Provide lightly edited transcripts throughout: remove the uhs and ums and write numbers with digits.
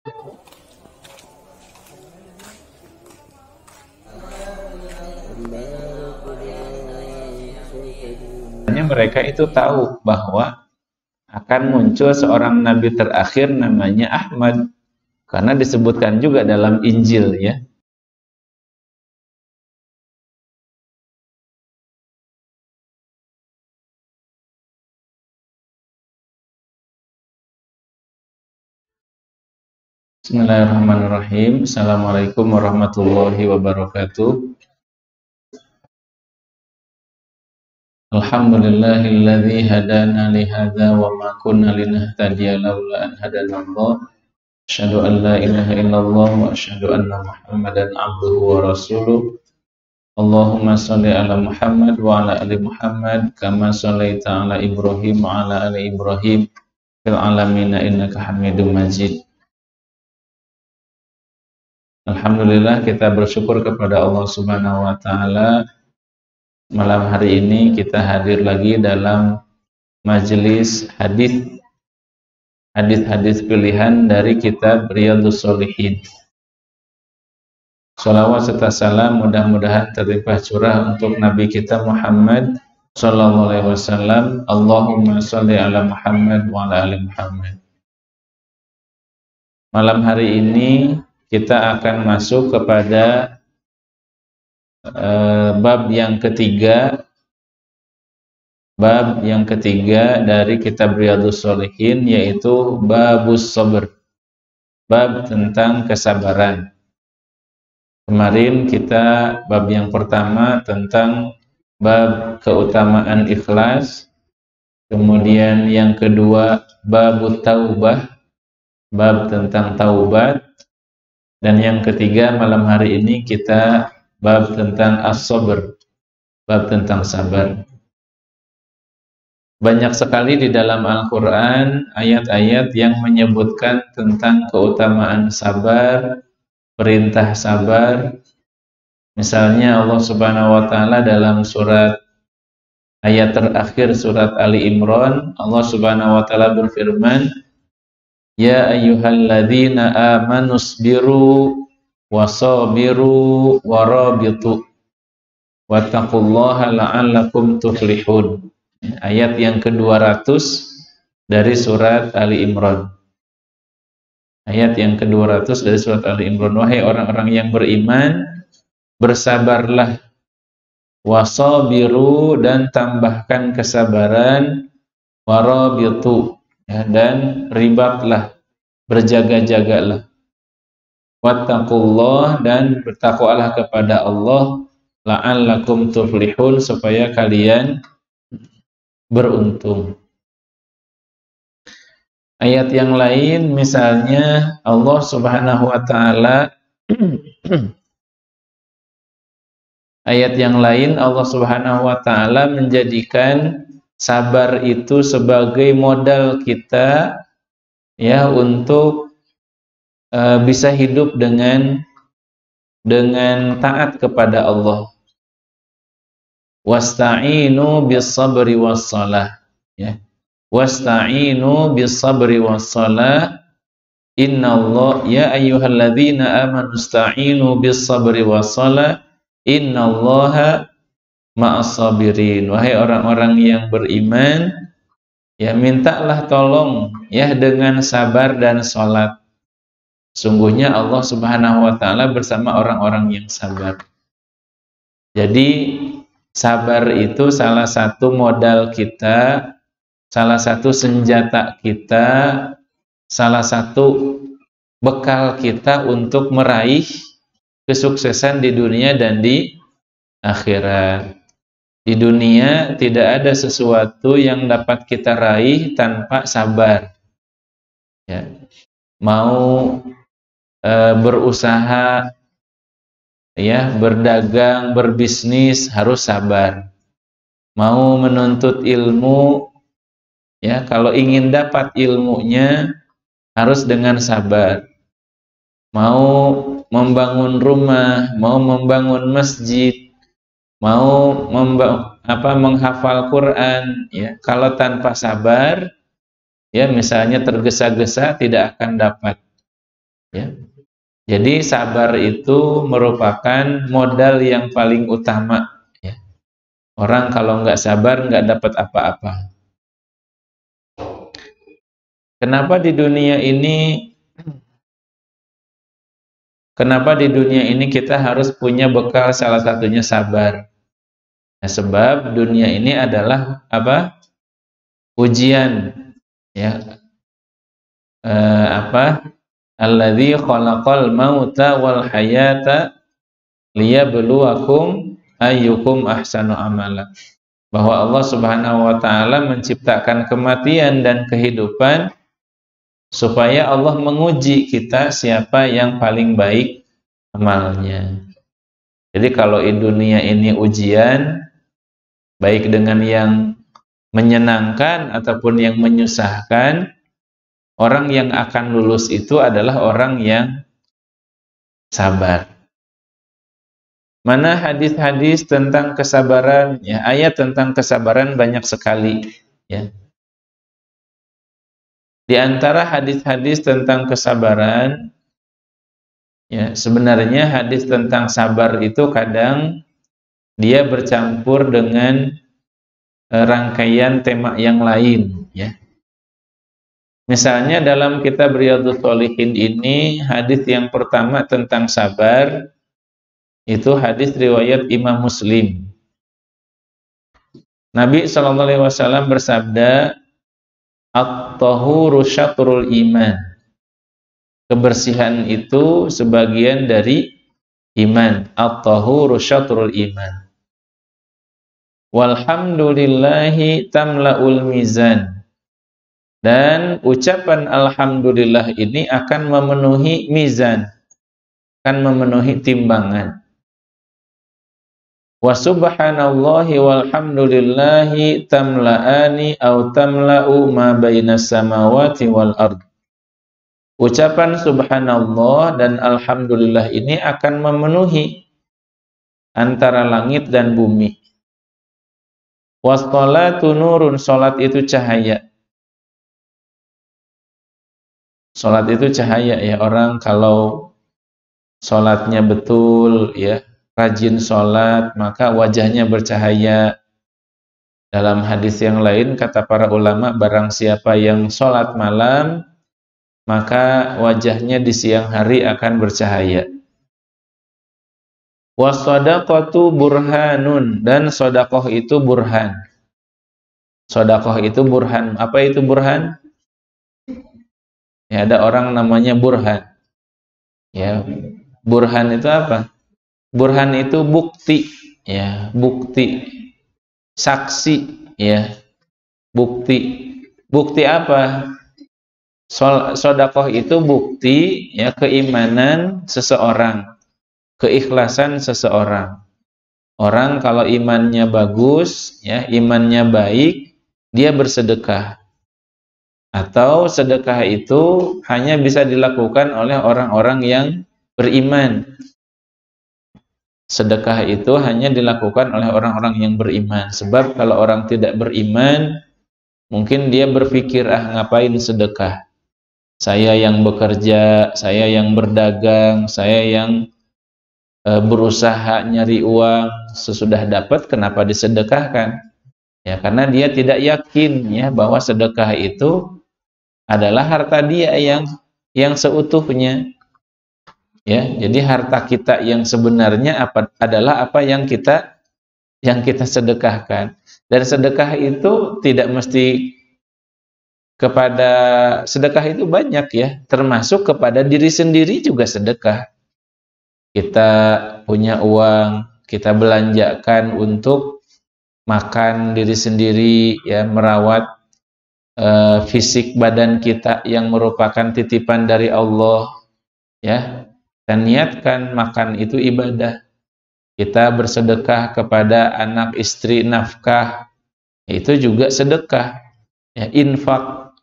Mereka itu tahu bahwa akan muncul seorang nabi terakhir namanya Ahmad, karena disebutkan juga dalam Injil ya. Bismillahirrahmanirrahim. Assalamualaikum warahmatullahi wabarakatuh. Alhamdulillahilladzi hadana li hadza wa ma kunna linahtadiya laula an hadana Allah. Asyhadu an la ilaha illallah wa asyhadu anna Muhammadan abduhu wa rasuluh. Allahumma shalli ala Muhammad wa ala ali Muhammad kama shallaita ala Ibrahim wa ala ali Ibrahim fil alamin innaka Hamidum Majid. Alhamdulillah, kita bersyukur kepada Allah Subhanahu wa taala. Malam hari ini kita hadir lagi dalam majelis hadis pilihan dari kitab Riyadhus Shalihin. Shalawat serta salam mudah-mudahan terlimpah curah untuk Nabi kita Muhammad sallallahu alaihi wasallam. Allahumma shalli ala Muhammad wa ala ali Muhammad. Malam hari ini kita akan masuk kepada bab yang ketiga dari kitab Riyadhus Shalihin, yaitu babus sabr, bab tentang kesabaran. Kemarin kita bab yang pertama tentang bab keutamaan ikhlas, kemudian yang kedua babut taubah, bab tentang taubat, dan yang ketiga malam hari ini kita bab tentang as-sabr, bab tentang sabar. Banyak sekali di dalam Al-Quran ayat-ayat yang menyebutkan tentang keutamaan sabar, perintah sabar. Misalnya Allah Subhanahu wa taala dalam surat ayat terakhir surat Ali Imran, Allah Subhanahu wa taala berfirman, "Ya ayyuhalladzina amanu sabiru wasabiru warabitu wattaqullaha la'allakum tuflihun." Ayat yang ke-200 dari surat Ali Imran. Ayat yang ke-200 dari surat Ali Imran. Wahai orang-orang yang beriman, bersabarlah, wasabiru, dan tambahkan kesabaran, warabitu, ya, dan ribatlah, berjaga-jagalah, wattaqullah, dan bertakwalah kepada Allah, la'allakum tuflihun, supaya kalian beruntung. Ayat yang lain misalnya Allah Subhanahu wa taala ayat yang lain Allah Subhanahu wa taala menjadikan sabar itu sebagai modal kita ya untuk bisa hidup dengan taat kepada Allah. Wasta'inu bis-sabri was-shalah, ya. Wasta'inu bis-sabri was-shalah. Innallaha ya ayyuhalladzina amanu ista'inu bis-sabri was-shalah. Innallaha ma'as-sabirin. Wahai orang-orang yang beriman, ya, mintalah tolong ya dengan sabar dan salat. Sungguhnya Allah Subhanahu wa taala bersama orang-orang yang sabar. Jadi sabar itu salah satu modal kita, salah satu senjata kita, salah satu bekal kita untuk meraih kesuksesan di dunia dan di akhirat. Di dunia tidak ada sesuatu yang dapat kita raih tanpa sabar. Ya. Mau berusaha, ya, berdagang, berbisnis, harus sabar. Mau menuntut ilmu, ya, kalau ingin dapat ilmunya harus dengan sabar. Mau membangun rumah, mau membangun masjid, mau menghafal Quran, ya, kalau tanpa sabar, ya, misalnya tergesa-gesa tidak akan dapat. Ya. Jadi sabar itu merupakan modal yang paling utama. Ya. Orang kalau nggak sabar nggak dapat apa-apa. Kenapa di dunia ini kita harus punya bekal, salah satunya sabar. Nah, sebab dunia ini adalah apa? Ujian. Ya. Alladzi khalaqal mauta wal hayata liyabluwakum ayyukum ahsanu amala. Bahwa Allah Subhanahu wa taala menciptakan kematian dan kehidupan supaya Allah menguji kita siapa yang paling baik amalnya. Jadi kalau di dunia ini ujian, baik dengan yang menyenangkan ataupun yang menyusahkan, orang yang akan lulus itu adalah orang yang sabar. Mana hadis-hadis tentang kesabaran? Ya, ayat tentang kesabaran banyak sekali. Ya. Di antara hadis-hadis tentang kesabaran, ya, sebenarnya hadis tentang sabar itu kadang dia bercampur dengan rangkaian tema yang lain. Ya. Misalnya dalam kitab Riyadhus Shalihin ini, hadis yang pertama tentang sabar, itu hadis riwayat Imam Muslim. Nabi SAW bersabda, "At-tahuru syatrul iman." Kebersihan itu sebagian dari iman. At-tahuru syatrul iman. Walhamdulillahi tamla'ul mizan. Dan ucapan alhamdulillah ini akan memenuhi mizan, akan memenuhi timbangan. Wa subhanallahi walhamdulillahi tamla'ani au tamla'u ma bainas samawati wal ard. Ucapan subhanallah dan alhamdulillah ini akan memenuhi antara langit dan bumi. Wassalatu nurun, salat itu cahaya. Salat itu cahaya, ya. Orang kalau salatnya betul, ya, rajin salat, maka wajahnya bercahaya. Dalam hadis yang lain kata para ulama, barang siapa yang salat malam, maka wajahnya di siang hari akan bercahaya. Wassadaqatu burhanun, dan sedekah itu burhan. Sedekah itu burhan. Apa itu burhan? Ya, ada orang namanya burhan. Ya, burhan itu apa? Burhan itu bukti, ya, bukti, saksi, ya, bukti. Bukti apa? Sedekah itu bukti, ya, keimanan seseorang, keikhlasan seseorang. Orang kalau imannya bagus, ya, imannya baik, dia bersedekah. Atau sedekah itu hanya bisa dilakukan oleh orang-orang yang beriman. Sedekah itu hanya dilakukan oleh orang-orang yang beriman. Sebab kalau orang tidak beriman, mungkin dia berpikir, ngapain sedekah? Saya yang bekerja, saya yang berdagang, saya yang berusaha nyari uang, sesudah dapat kenapa disedekahkan? Ya, karena dia tidak yakin, ya, bahwa sedekah itu adalah harta dia yang seutuhnya. Ya, jadi harta kita yang sebenarnya adalah apa yang kita sedekahkan. Dan sedekah itu tidak mesti kepada, sedekah itu banyak, ya, termasuk kepada diri sendiri juga sedekah. Kita punya uang, kita belanjakan untuk makan diri sendiri, ya, merawat fisik badan kita yang merupakan titipan dari Allah, ya, dan niatkan makan itu ibadah. Kita bersedekah kepada anak istri nafkah, itu juga sedekah, ya, infak.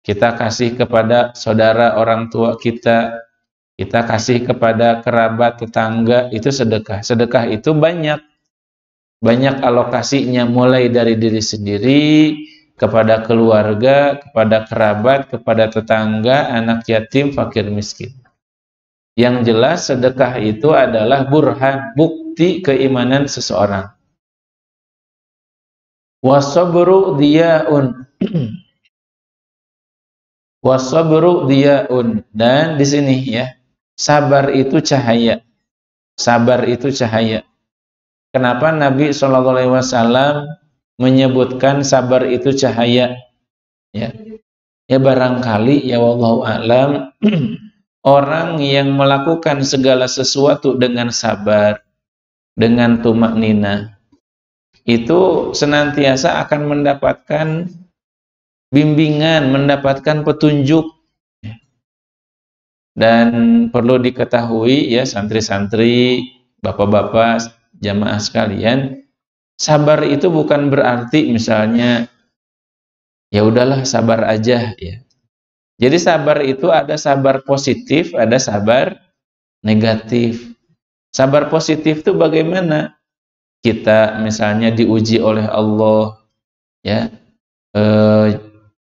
Kita kasih kepada saudara orang tua kita kasih kepada kerabat tetangga, itu sedekah. Sedekah itu banyak alokasinya, mulai dari diri sendiri, kepada keluarga, kepada kerabat, kepada tetangga, anak yatim, fakir miskin. Yang jelas sedekah itu adalah burhan, bukti keimanan seseorang. Wasabru diyaun. Wasabru diyaun. Dan di sini ya, sabar itu cahaya. Sabar itu cahaya. Kenapa Nabi SAW menyebutkan sabar itu cahaya? Ya, ya barangkali ya wallahu a'lam orang yang melakukan segala sesuatu dengan sabar, dengan tumak nina, itu senantiasa akan mendapatkan bimbingan, mendapatkan petunjuk. Dan perlu diketahui ya santri-santri, bapak-bapak, jamaah sekalian, sabar itu bukan berarti misalnya ya udahlah sabar aja ya. Jadi sabar itu ada sabar positif, ada sabar negatif. Sabar positif itu bagaimana? Kita misalnya diuji oleh Allah ya,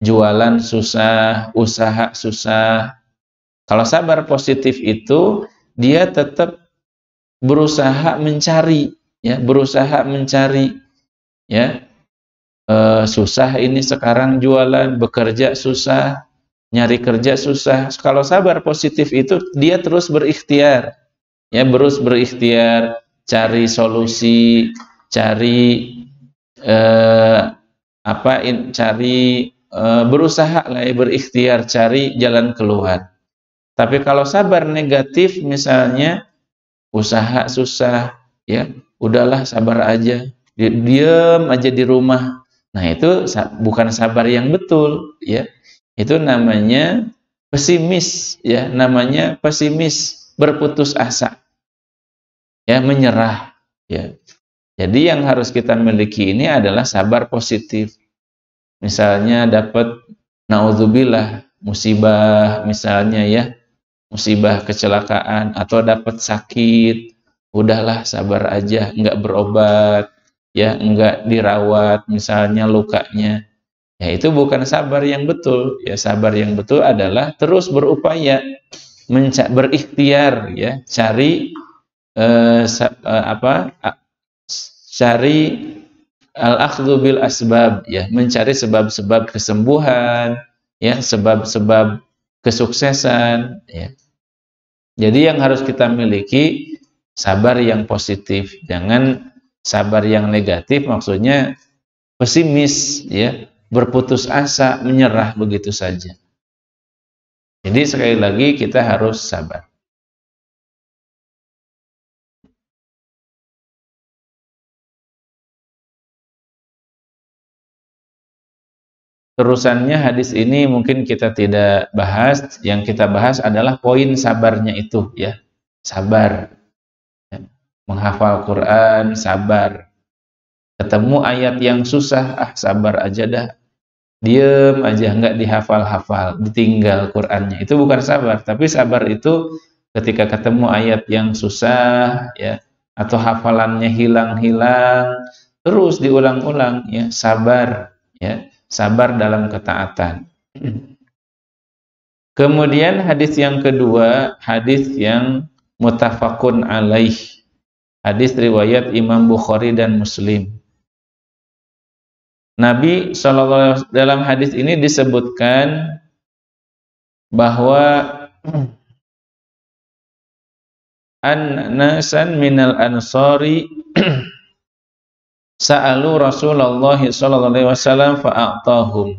jualan susah, usaha susah. Kalau sabar positif itu dia tetap berusaha mencari ya, berusaha mencari ya. Susah ini sekarang jualan, bekerja susah, nyari kerja susah. Kalau sabar positif itu dia terus berikhtiar ya, terus berikhtiar, cari solusi, cari berusaha lah ya, berikhtiar, cari jalan keluar. Tapi kalau sabar negatif misalnya usaha susah ya, udahlah sabar aja, diam aja di rumah. Nah, itu bukan sabar yang betul ya. Itu namanya pesimis ya, namanya pesimis, berputus asa. Ya, menyerah ya. Jadi yang harus kita miliki ini adalah sabar positif. Misalnya dapat naudzubillah musibah misalnya ya, musibah kecelakaan atau dapat sakit, udahlah sabar aja, enggak berobat ya, enggak dirawat misalnya lukanya. Ya itu bukan sabar yang betul. Ya sabar yang betul adalah terus berupaya, berikhtiar ya, cari cari al-akhdhu bil asbab ya, mencari sebab-sebab kesembuhan ya, sebab-sebab kesuksesan ya. Jadi yang harus kita miliki sabar yang positif, jangan sabar yang negatif, maksudnya pesimis ya, berputus asa, menyerah begitu saja. Jadi sekali lagi kita harus sabar. Terusannya hadis ini mungkin kita tidak bahas. Yang kita bahas adalah poin sabarnya itu ya. Sabar. Menghafal Quran, sabar. Ketemu ayat yang susah, sabar aja dah. Diem aja, nggak dihafal-hafal, ditinggal Qurannya. Itu bukan sabar, tapi sabar itu ketika ketemu ayat yang susah ya, atau hafalannya hilang-hilang, terus diulang-ulang ya, sabar ya. Sabar dalam ketaatan. Kemudian hadis yang kedua, hadis yang muttafaqun alaih. Hadis riwayat Imam Bukhari dan Muslim. Nabi SAW dalam hadis ini disebutkan bahwa an-nasan minal ansari sa'alu Rasulullah sallallahu alaihi wasallam fa'atahum.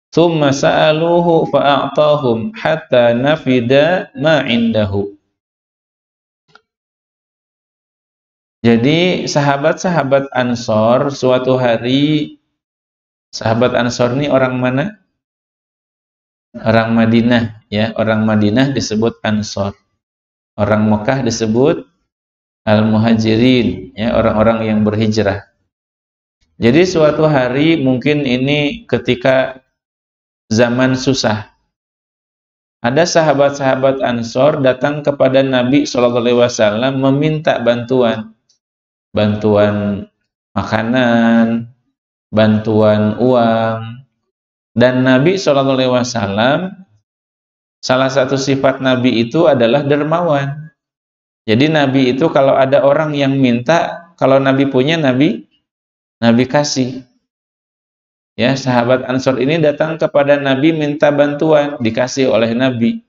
Tsumma sa'aluhu fa'atahum hatta nafida ma indahu. Jadi sahabat-sahabat Ansor suatu hari, sahabat Ansor ini orang mana? Orang Madinah ya, orang Madinah disebut Ansor. Orang Mekah disebut Al-Muhajirin ya, orang-orang yang berhijrah. Jadi suatu hari mungkin ini ketika zaman susah, ada sahabat-sahabat Ansor datang kepada Nabi SAW meminta bantuan makanan, bantuan uang, dan Nabi SAW Salah satu sifat Nabi itu adalah dermawan. Jadi Nabi itu kalau ada orang yang minta, kalau Nabi punya, Nabi kasih. Ya, sahabat Ansor ini datang kepada Nabi minta bantuan, dikasih oleh Nabi.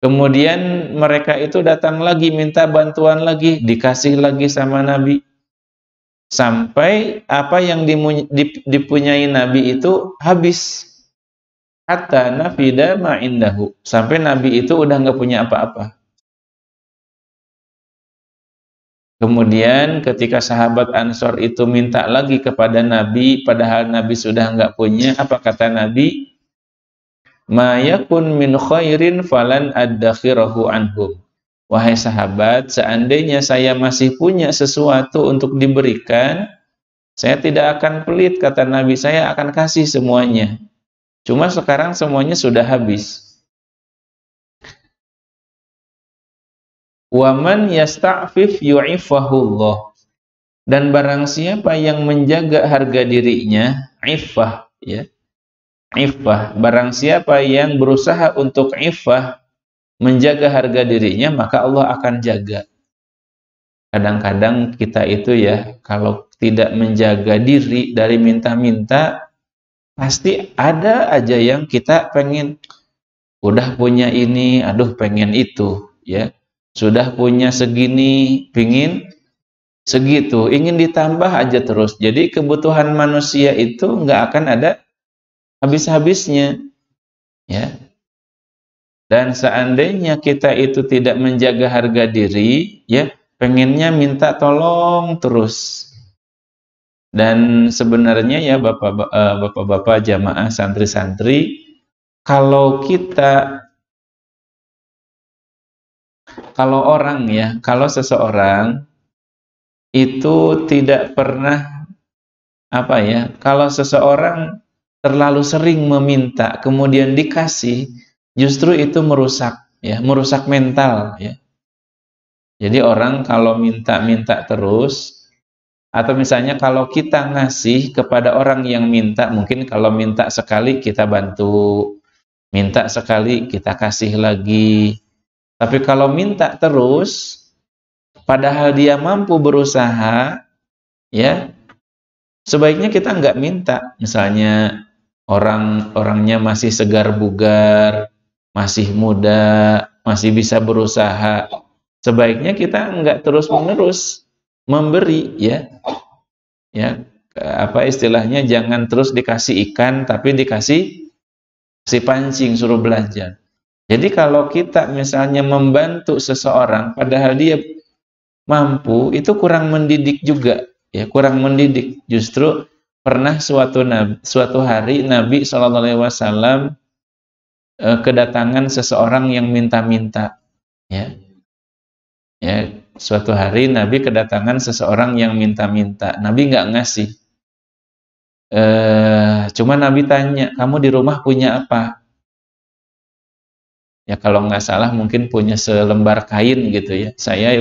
Kemudian mereka itu datang lagi minta bantuan lagi, dikasih lagi sama Nabi. Sampai apa yang dipunyai Nabi itu habis. Hatta nafida ma indahu. Sampai Nabi itu udah nggak punya apa-apa. Kemudian ketika sahabat Ansor itu minta lagi kepada Nabi, padahal Nabi sudah nggak punya, apa kata Nabi? Ma yakun min khairin falan addakhirahu anhum. Wahai sahabat, seandainya saya masih punya sesuatu untuk diberikan, saya tidak akan pelit, kata Nabi, saya akan kasih semuanya. Cuma sekarang semuanya sudah habis. Waman yasta'fif yu'ifahullah. Dan barang siapa yang menjaga harga dirinya, iffah, ya. Iffah, barang siapa yang berusaha untuk iffah, menjaga harga dirinya, maka Allah akan jaga. Kadang-kadang kita itu ya, kalau tidak menjaga diri dari minta-minta, pasti ada aja yang kita pengen. Udah punya ini, aduh pengen itu, ya. Sudah punya segini, pingin segitu, ingin ditambah aja terus. Jadi kebutuhan manusia itu nggak akan ada habis-habisnya, ya. Dan seandainya kita itu tidak menjaga harga diri, ya, pengennya minta tolong terus. Dan sebenarnya ya bapak-bapak jamaah santri-santri, kalau seseorang itu tidak pernah kalau seseorang terlalu sering meminta kemudian dikasih, justru itu merusak mental, ya. Jadi orang kalau minta-minta terus, atau misalnya kalau kita ngasih kepada orang yang minta, mungkin kalau minta sekali kita bantu, minta sekali kita kasih lagi. Tapi kalau minta terus, padahal dia mampu berusaha, ya, sebaiknya kita nggak minta. Misalnya orangnya masih segar bugar, masih muda, masih bisa berusaha, sebaiknya kita nggak terus-menerus memberi, ya. Ya, apa istilahnya, jangan terus dikasih ikan tapi dikasih pancing, suruh belajar. Jadi kalau kita misalnya membantu seseorang padahal dia mampu, itu kurang mendidik juga, ya, kurang mendidik. Justru pernah suatu hari Nabi SAW kedatangan seseorang yang minta-minta, ya. Ya, suatu hari Nabi kedatangan seseorang yang minta-minta. Nabi nggak ngasih. Cuma Nabi tanya, kamu di rumah punya apa? Ya kalau nggak salah mungkin punya selembar kain gitu, ya. Saya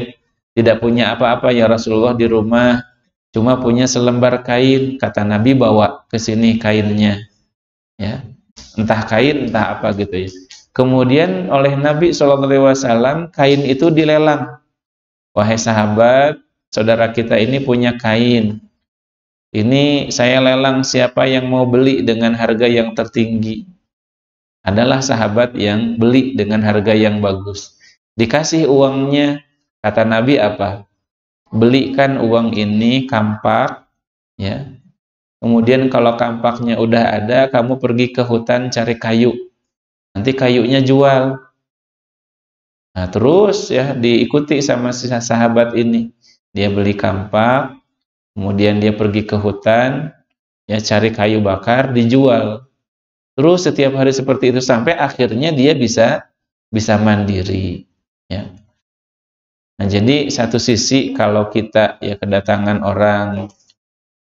tidak punya apa-apa ya Rasulullah di rumah, cuma punya selembar kain. Kata Nabi, bawa ke sini kainnya, ya. Entah kain, entah apa gitu, ya. Kemudian oleh Nabi SAW kain itu dilelang. Wahai sahabat, saudara kita ini punya kain. Ini saya lelang, siapa yang mau beli dengan harga yang tertinggi? Adalah sahabat yang beli dengan harga yang bagus. Dikasih uangnya, kata Nabi apa? Belikan uang ini kampak, ya. Kemudian kalau kampaknya udah ada, kamu pergi ke hutan cari kayu. Nanti kayunya jual. Nah, terus ya diikuti sama si sahabat ini. Dia beli kampak, kemudian dia pergi ke hutan, ya cari kayu bakar, dijual. Terus setiap hari seperti itu sampai akhirnya dia bisa mandiri, ya. Nah, jadi satu sisi kalau kita ya kedatangan orang,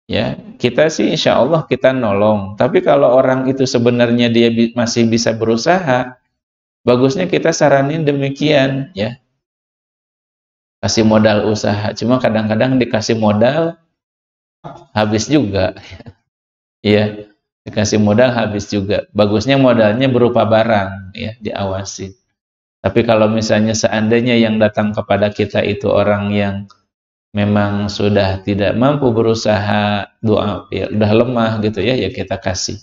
ya, kita sih insya Allah kita nolong. Tapi kalau orang itu sebenarnya dia masih bisa berusaha, bagusnya kita saranin demikian, ya. Kasih modal usaha. Cuma kadang-kadang dikasih modal habis juga. Iya, dikasih modal habis juga. Bagusnya modalnya berupa barang, ya, diawasi. Tapi kalau misalnya seandainya yang datang kepada kita itu orang yang memang sudah tidak mampu berusaha, doa ya udah lemah gitu ya, ya kita kasih.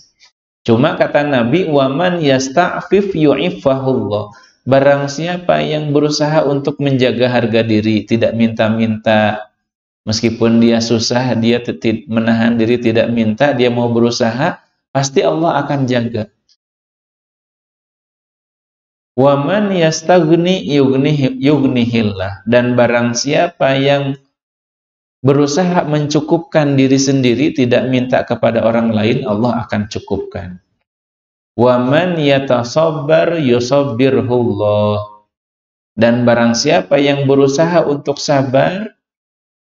Cuma kata Nabi, waman yasta'fif yu'ifahullah. Barang siapa yang berusaha untuk menjaga harga diri, tidak minta-minta, meskipun dia susah, dia menahan diri tidak minta, dia mau berusaha, pasti Allah akan jaga. Waman yastagni yughnihillah. Dan barang siapa yang berusaha mencukupkan diri sendiri, tidak minta kepada orang lain, Allah akan cukupkan. Waman yatasabbar yusabbirhullah. Dan barang siapa yang berusaha untuk sabar,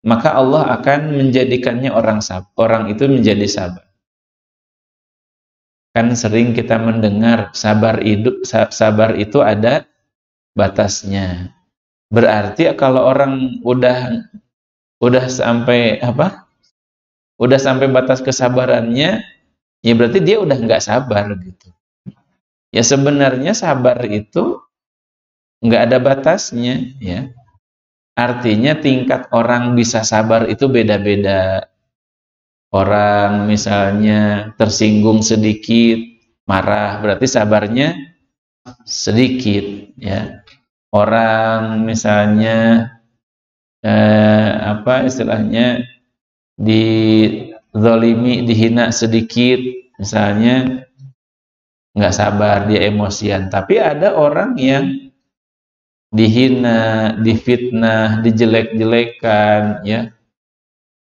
maka Allah akan menjadikannya orang itu menjadi sabar. Kan sering kita mendengar sabar itu ada batasnya. Berarti kalau orang udah sampai apa? Udah sampai batas kesabarannya, ya berarti dia udah nggak sabar gitu. Ya sebenarnya sabar itu nggak ada batasnya, ya. Artinya tingkat orang bisa sabar itu beda-beda. Orang misalnya tersinggung sedikit, marah, berarti sabarnya sedikit, ya. Orang misalnya apa istilahnya dizalimi, dihina sedikit, misalnya nggak sabar, dia emosian. Tapi ada orang yang dihina, difitnah, dijelek-jelekan, ya,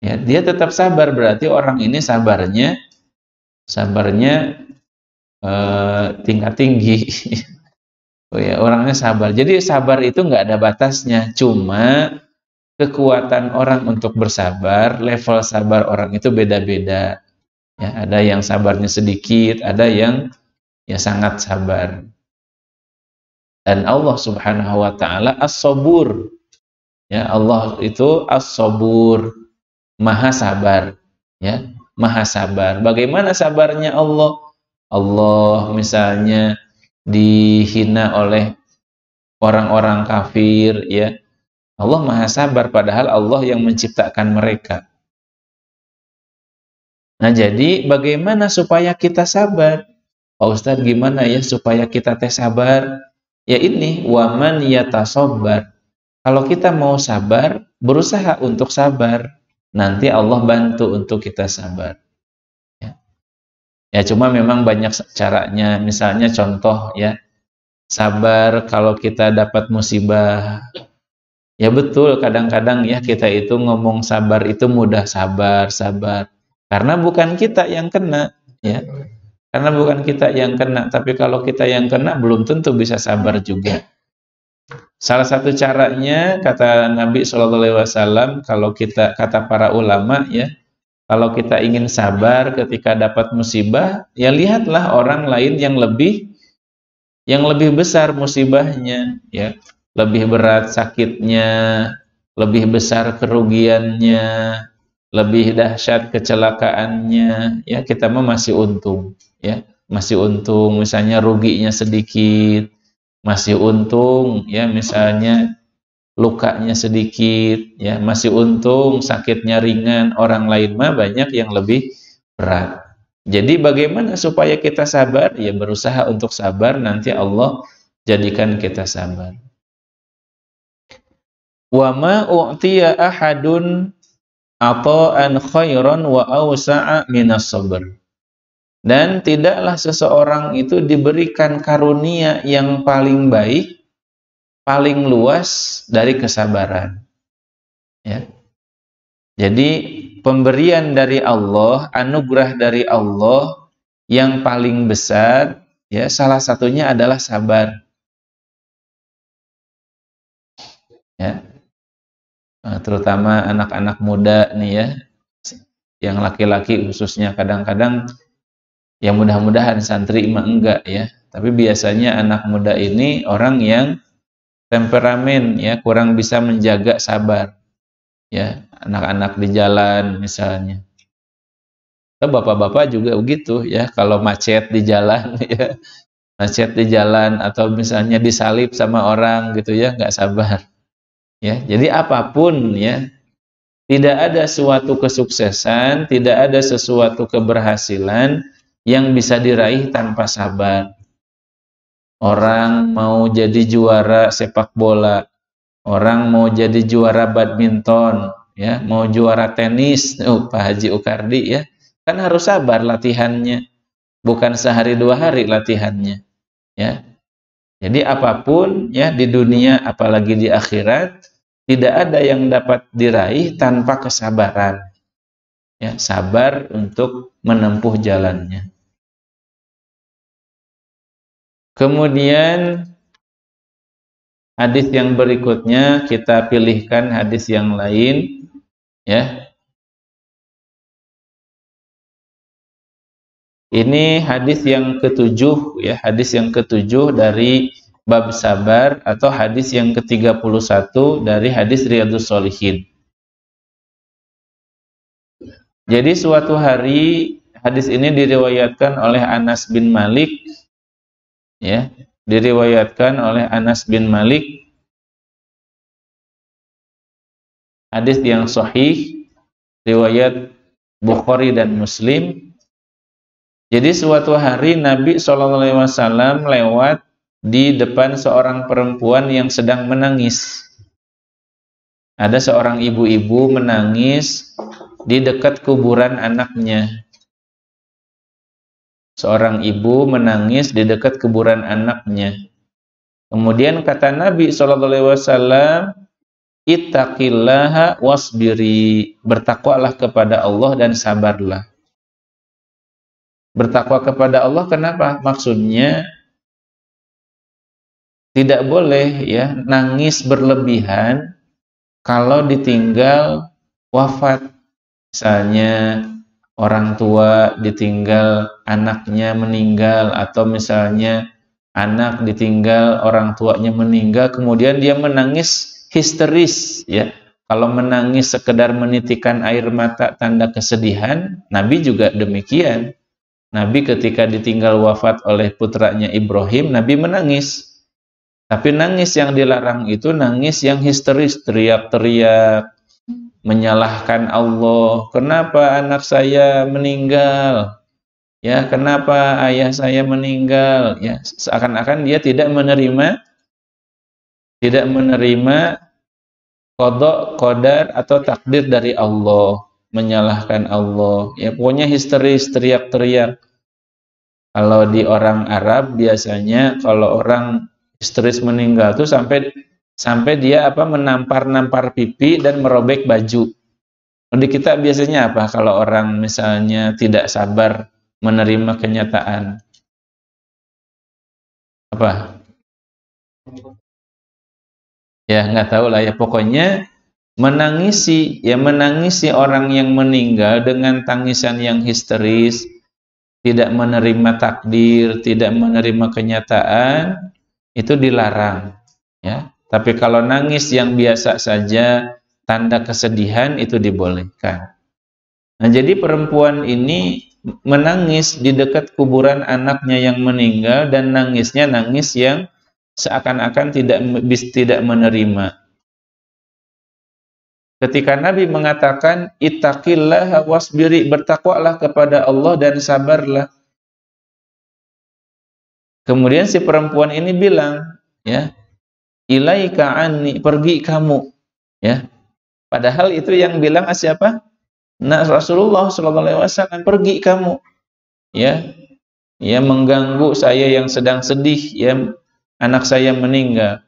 dia tetap sabar. Berarti orang ini sabarnya tingkat tinggi. Oh ya, orangnya sabar. Jadi sabar itu nggak ada batasnya. Cuma kekuatan orang untuk bersabar, level sabar orang itu beda-beda. Ya, ada yang sabarnya sedikit, ada yang ya sangat sabar. Dan Allah Subhanahu wa taala As-Sabur. Ya, Allah itu As-Sabur, Maha sabar, ya, Maha sabar. Bagaimana sabarnya Allah? Allah misalnya dihina oleh orang-orang kafir, ya. Allah Maha sabar padahal Allah yang menciptakan mereka. Nah, jadi bagaimana supaya kita sabar? Pak Ustadz, gimana ya supaya kita sabar? Ya ini, waman yatasabbar. Kalau kita mau sabar, berusaha untuk sabar, nanti Allah bantu untuk kita sabar. Ya cuma memang banyak caranya. Misalnya contoh ya, sabar kalau kita dapat musibah. Ya betul, kadang-kadang ya kita itu ngomong sabar itu mudah, sabar. Karena bukan kita yang kena, ya. Karena bukan kita yang kena, tapi kalau kita yang kena belum tentu bisa sabar juga. Salah satu caranya kata Nabi SAW, kalau kita, kata para ulama ya, kalau kita ingin sabar ketika dapat musibah, ya lihatlah orang lain yang lebih besar musibahnya, ya, lebih berat sakitnya, lebih besar kerugiannya, lebih dahsyat kecelakaannya, ya kita mah masih untung, ya masih untung. Misalnya ruginya sedikit, masih untung, ya misalnya lukanya sedikit, ya masih untung. Sakitnya ringan, orang lain mah banyak yang lebih berat. Jadi bagaimana supaya kita sabar? Ya berusaha untuk sabar, nanti Allah jadikan kita sabar. Wa ma u'tiya ahadun ata'an khairan wa awsa'a minas sabr. Dan tidaklah seseorang itu diberikan karunia yang paling baik, paling luas dari kesabaran. Ya. Jadi pemberian dari Allah, anugerah dari Allah yang paling besar, ya salah satunya adalah sabar. Ya. Terutama anak-anak muda nih ya, yang laki-laki khususnya, kadang-kadang ya mudah-mudahan santri mah enggak ya, tapi biasanya anak muda ini orang yang temperamen ya, kurang bisa menjaga sabar ya, anak-anak di jalan misalnya. Bapak-bapak juga begitu ya, kalau macet di jalan ya, macet di jalan atau misalnya disalib sama orang gitu ya, nggak sabar. Ya, jadi apapun ya, tidak ada suatu kesuksesan, tidak ada sesuatu keberhasilan yang bisa diraih tanpa sabar. Orang mau jadi juara sepak bola, orang mau jadi juara badminton, ya, mau juara tenis, Pak Haji Ukardi ya, kan harus sabar latihannya, bukan sehari dua hari latihannya, ya. Jadi apapun ya di dunia, apalagi di akhirat, tidak ada yang dapat diraih tanpa kesabaran. Ya, sabar untuk menempuh jalannya. Kemudian hadis yang berikutnya kita pilihkan hadis yang lain, ya. Ini hadis yang ketujuh, ya, hadis yang ketujuh dari bab sabar atau hadis yang ke-31 dari hadis Riyadhus Shalihin. Jadi suatu hari hadis ini diriwayatkan oleh Anas bin Malik, ya, diriwayatkan oleh Anas bin Malik. Hadis yang sahih riwayat Bukhari dan Muslim. Jadi suatu hari Nabi SAW lewat di depan seorang perempuan yang sedang menangis. Ada seorang ibu-ibu menangis di dekat kuburan anaknya. Seorang ibu menangis di dekat kuburan anaknya. Kemudian kata Nabi SAW, ittaqillaha wasbiri, bertakwalah kepada Allah dan sabarlah. Bertakwa kepada Allah kenapa? Maksudnya tidak boleh ya nangis berlebihan kalau ditinggal wafat. Misalnya orang tua ditinggal anaknya meninggal, atau misalnya anak ditinggal orang tuanya meninggal, kemudian dia menangis histeris ya. Kalau menangis sekedar menitikan air mata tanda kesedihan, Nabi juga demikian. Nabi ketika ditinggal wafat oleh putranya Ibrahim, Nabi menangis. Tapi nangis yang dilarang itu nangis yang histeris, teriak-teriak, menyalahkan Allah. Kenapa anak saya meninggal? Ya, kenapa ayah saya meninggal? Ya, seakan-akan dia tidak menerima qada, qadar atau takdir dari Allah, menyalahkan Allah. Ya, pokoknya histeris, teriak-teriak. Kalau di orang Arab biasanya kalau orang histeris meninggal tuh sampai dia menampar-nampar pipi dan merobek baju. Di kita biasanya apa kalau orang misalnya tidak sabar menerima kenyataan? Apa? Ya, nggak tahu lah ya, pokoknya menangisi orang yang meninggal dengan tangisan yang histeris, tidak menerima takdir, tidak menerima kenyataan, itu dilarang ya. Tapi kalau nangis yang biasa saja, tanda kesedihan, itu dibolehkan. Nah, jadi perempuan ini menangis di dekat kuburan anaknya yang meninggal, dan nangisnya nangis yang seakan-akan tidak menerima. Ketika Nabi mengatakan ittaqillaha wasbiri, bertakwalah kepada Allah dan sabarlah. Kemudian si perempuan ini bilang, ya, ilaika anni, pergi kamu, ya. Padahal itu yang bilang siapa? Nah, Rasulullah SAW, pergi kamu, ya. Ya, mengganggu saya yang sedang sedih, ya, anak saya meninggal.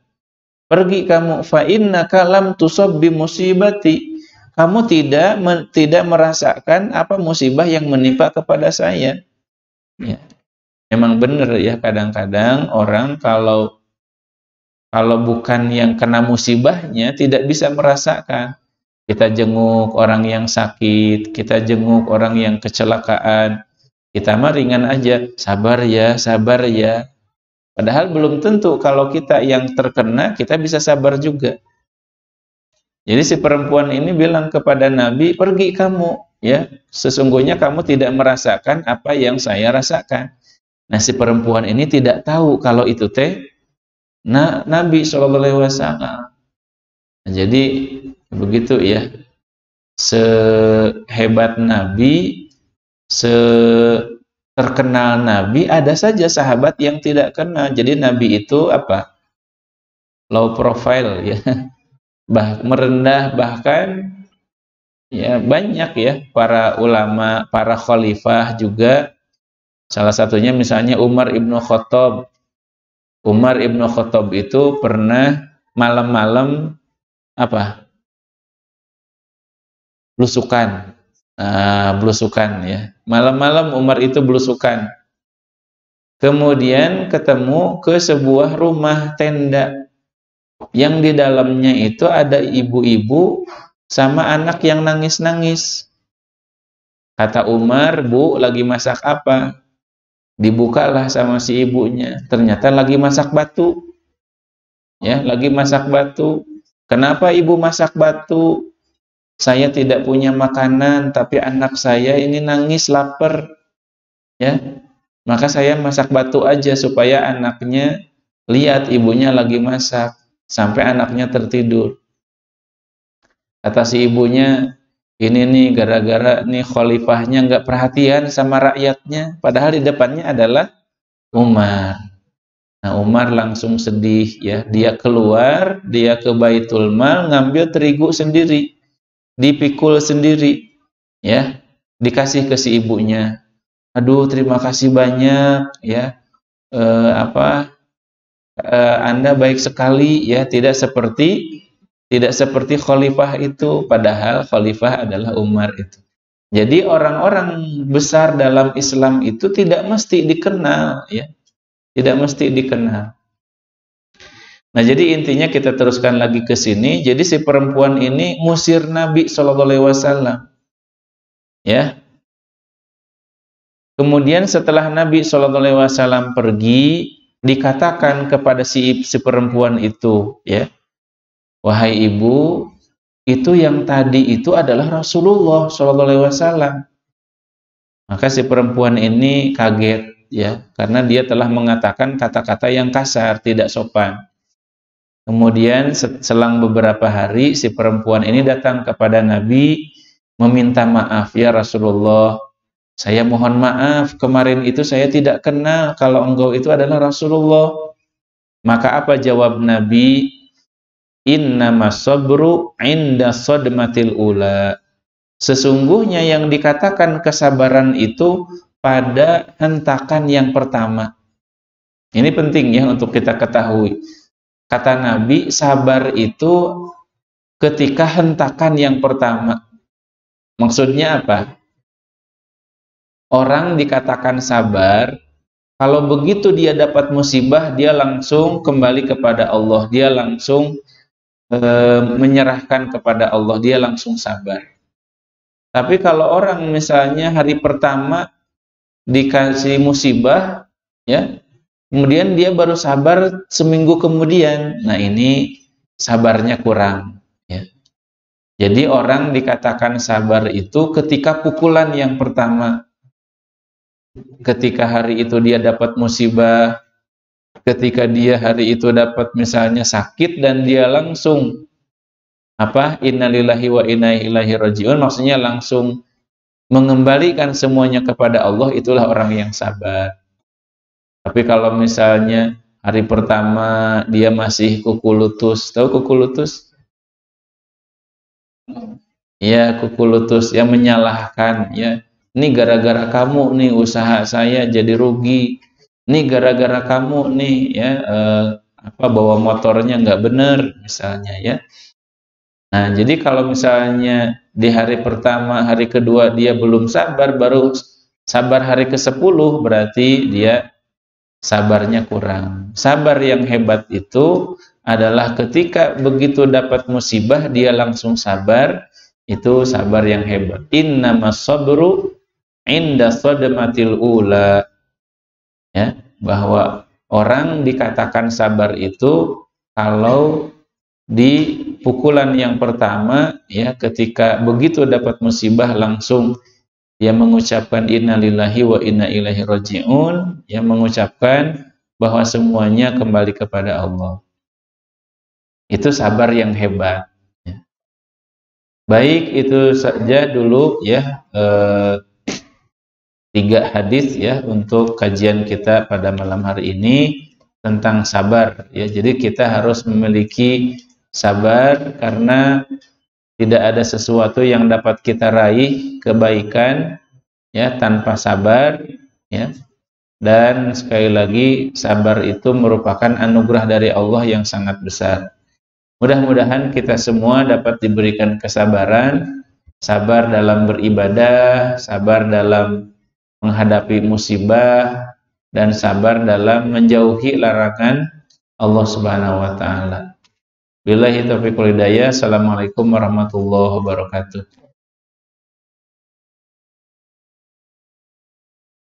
Pergi kamu, fa innaka lam tusab bi musibati. Kamu tidak merasakan apa musibah yang menimpa kepada saya. Ya. Memang benar ya, kadang-kadang orang kalau bukan yang kena musibahnya tidak bisa merasakan. Kita jenguk orang yang sakit, kita jenguk orang yang kecelakaan, kita mah ringan aja, sabar ya, sabar ya. Padahal belum tentu kalau kita yang terkena, kita bisa sabar juga. Jadi si perempuan ini bilang kepada Nabi, pergi kamu, ya, sesungguhnya kamu tidak merasakan apa yang saya rasakan. Nah, si perempuan ini tidak tahu kalau itu teh Nabi Shallallahu Alaihi Wasallam. Nah, jadi begitu ya, sehebat Nabi, terkenal Nabi, ada saja sahabat yang tidak kenal. Jadi Nabi itu apa? Low profile ya, merendah, bahkan ya banyak ya para ulama, para khalifah juga. Salah satunya misalnya Umar ibnu Khattab. Umar ibnu Khattab itu pernah malam-malam apa? Belusukan. Belusukan ya. Malam-malam Umar itu belusukan. Kemudian ketemu ke sebuah rumah tenda yang di dalamnya itu ada ibu-ibu sama anak yang nangis-nangis. Kata Umar, "Bu, lagi masak apa?" Dibukalah sama si ibunya. Ternyata lagi masak batu. Ya, lagi masak batu. "Kenapa ibu masak batu?" "Saya tidak punya makanan, tapi anak saya ini nangis lapar. Ya, maka saya masak batu aja supaya anaknya lihat ibunya lagi masak sampai anaknya tertidur." Kata si ibunya, "Ini nih gara-gara nih khalifahnya nggak perhatian sama rakyatnya, padahal di depannya adalah Umar." Nah, Umar langsung sedih ya, dia keluar, dia ke Baitul Mal ngambil terigu sendiri, dipikul sendiri ya, dikasih ke si ibunya. "Aduh, terima kasih banyak ya, Anda baik sekali ya, tidak seperti khalifah itu." Padahal khalifah adalah Umar itu. Jadi orang-orang besar dalam Islam itu tidak mesti dikenal ya, tidak mesti dikenal. Nah, jadi intinya kita teruskan lagi ke sini. Jadi si perempuan ini ngusir Nabi Shallallahu Alaihi Wasallam ya. Kemudian setelah Nabi Shallallahu Alaihi Wasallam pergi, dikatakan kepada si perempuan itu ya, "Wahai ibu, itu yang tadi itu adalah Rasulullah Shallallahu Alaihi Wasallam." Maka si perempuan ini kaget ya, karena dia telah mengatakan kata-kata yang kasar, tidak sopan. Kemudian selang beberapa hari si perempuan ini datang kepada Nabi meminta maaf, "Ya Rasulullah, saya mohon maaf, kemarin itu saya tidak kenal kalau engkau itu adalah Rasulullah." Maka apa jawab Nabi? "Innamas sabru 'inda sadmatil ula." Sesungguhnya yang dikatakan kesabaran itu pada hentakan yang pertama. Ini penting ya untuk kita ketahui. Kata Nabi, sabar itu ketika hentakan yang pertama. Maksudnya apa? Orang dikatakan sabar, kalau begitu dia dapat musibah, dia langsung kembali kepada Allah, dia langsung menyerahkan kepada Allah, dia langsung sabar. Tapi kalau orang misalnya hari pertama dikasih musibah, ya, kemudian dia baru sabar seminggu kemudian, nah ini sabarnya kurang. Ya. Jadi orang dikatakan sabar itu ketika pukulan yang pertama. Ketika hari itu dia dapat musibah, ketika dia hari itu dapat misalnya sakit dan dia langsung innalillahi wa inna ilaihi rajiun, maksudnya langsung mengembalikan semuanya kepada Allah, itulah orang yang sabar. Tapi kalau misalnya hari pertama dia masih kuku lutus, tahu kuku lutus? Ya, kuku lutus yang menyalahkan ya. "Ini gara-gara kamu nih usaha saya jadi rugi. Ini gara-gara kamu nih ya bawa motornya nggak bener," misalnya ya. Nah, jadi kalau misalnya di hari pertama, hari kedua dia belum sabar, baru sabar hari ke-10, berarti dia sabarnya kurang. Sabar yang hebat itu adalah ketika begitu dapat musibah dia langsung sabar, itu sabar yang hebat. "Innamas sabru 'inda sadmatil ula." Ya, bahwa orang dikatakan sabar itu kalau di pukulan yang pertama ya, ketika begitu dapat musibah langsung yang mengucapkan innalillahi wa inna ilaihi raji'un, yang mengucapkan bahwa semuanya kembali kepada Allah. Itu sabar yang hebat. Baik, itu saja dulu ya 3 hadis ya untuk kajian kita pada malam hari ini tentang sabar ya. Jadi kita harus memiliki sabar karena tidak ada sesuatu yang dapat kita raih kebaikan ya tanpa sabar ya. Dan sekali lagi sabar itu merupakan anugerah dari Allah yang sangat besar. Mudah-mudahan kita semua dapat diberikan kesabaran, sabar dalam beribadah, sabar dalam menghadapi musibah, dan sabar dalam menjauhi larangan Allah Subhanahu wa taala. Billahi taufiq wal hidayah. Assalamualaikum warahmatullahi wabarakatuh.